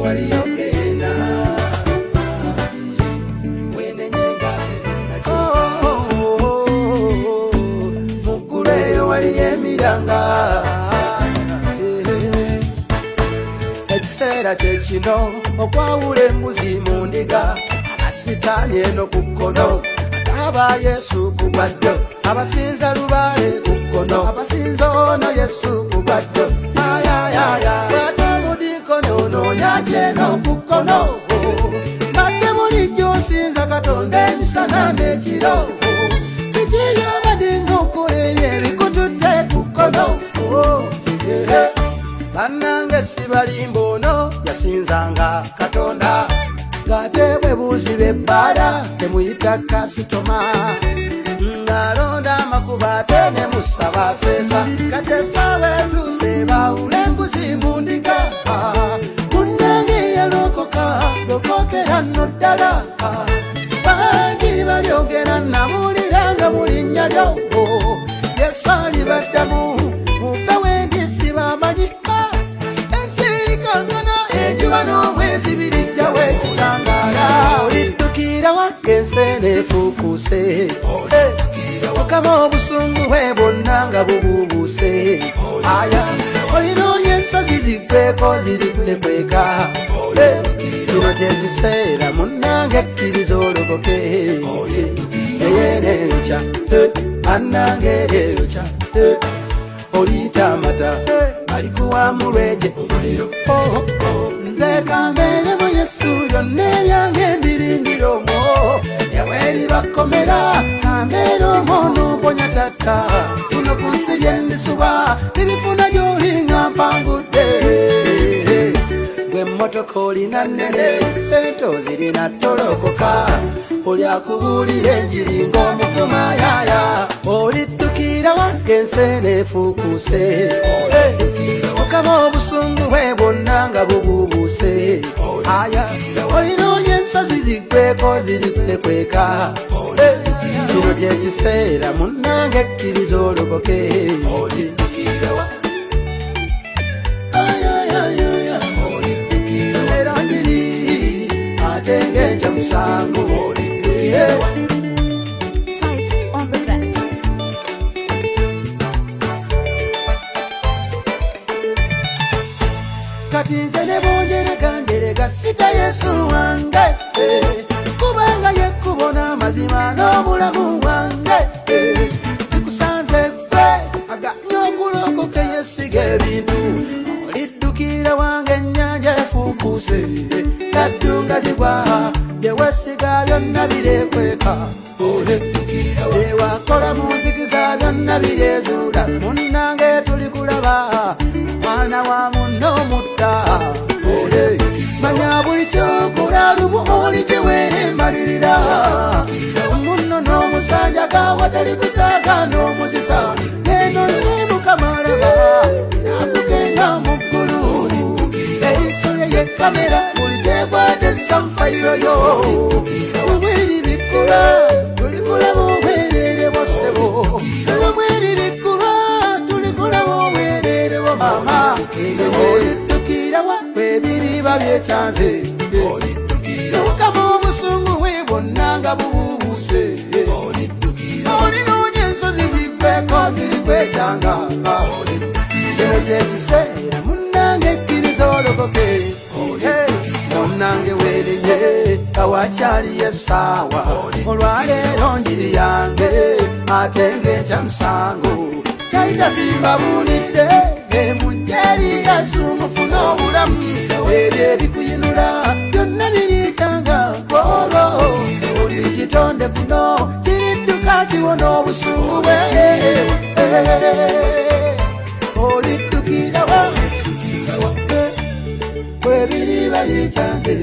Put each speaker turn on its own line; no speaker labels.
waliyogenda wenenyenga mukuleyo waliyemiranga ekiseera kyekino okwawula embuzi mu ndiga abasitaani eno ku kkono aba Yesu ku gwaddo abasinza lubaale ku kkono abasinza ono Yesu ku gwaddo batamudinkono ononyakyeno ku kkono badde bulijjo osinza Katonda emisana n'ekiro bikiyo badinga okola ebyo ebikututte ku kkono bannange si balimba ono yasinzanga Katonda ng'ate bwe buuzi b'ebbaala temuyita kasitoma ng'alonda amakuba ate ne musaba aseesa kati essaawa etuuse baawula embuzi mu ndiga munnange yalokoka lokokera nno ddala bangi balyogera nabuulira nga mu linnya lyo Yesu alibaddamu muve wendi si bamanyi ensirikankana enjuba n'omwezi birijja wekitangaala oliddukira wagense nefuukuse Mukama obusungu bwe bwonna nga bubuubuse aya olinoonya ensozi ziggweko ziri kwekweka kino kyekiseera munnange ekkiriza olokoke eyeneeroca annange ereeroca oliyita amata alikuwa mulweje omuliro nze kambeeremu Yesu byonna ebyange mbirindira omwo yaweri bakomera kambeera omwo n'omponya tatta kuno ku nsi bye ndisuba ebifuna gy'olinga mpangudde gwe mmotoka olina nnene sente ozirina tolokoka oli akubuulira enjiri ng'omuvuma yaaya oliddukira wagense neefuukuse Mukama obusungu bwe bwonna nga bubuubuse aya olinoonya ensozi ziggweko ziri kwekweka kino kyekiseera munnange ekkiriza olokoke era njiri ate ng'ekya musango oliddukirewa kati nze ne bonjereganjerega sita Yesu wange kubanga yekkubo n'amazima n'obulamu bwange zikusanze gwe aganya okulokoka yesiga ebintu oliddukira wange ennyanja efuukuse gaddunga zigwa bye wesiga byonna birekweka ewakola mu nzikiza byonna birezuula munnange tuli kulaba omwana wa munno omutta manya buli kyokola lumu oli kyeweerembalirira munno n'omusanja gawatali kusaaga n'omuzisa eno ne mukamalaba akugenga mu ggulu eriiso lye yekamera buli kyekwate samfayiro yo obweri bikkula tulikulaba obwerere bwosebo obweri bikkula tulikulaba obwerere bwo mama oliddukira wa ebiriba byekyanze Mukama obusungu bwe bwonna nga bubuubuse olinoonya ensozi ziggweko ziri kwekyanga kino kyekiseera munnange ekkiriza olokoke munnange weerinye awakyali essaawa olwaleero njiri yange ate ng'ekya musango tayita simbabulidde emujjeri Yesu mufuna obulamu ebyo ebikuyinula byonna birikyanga ng'olwo buli kitonde kuno kiridduka kiwona obusungu bwe oliddukira wa bwe biriba bikyanze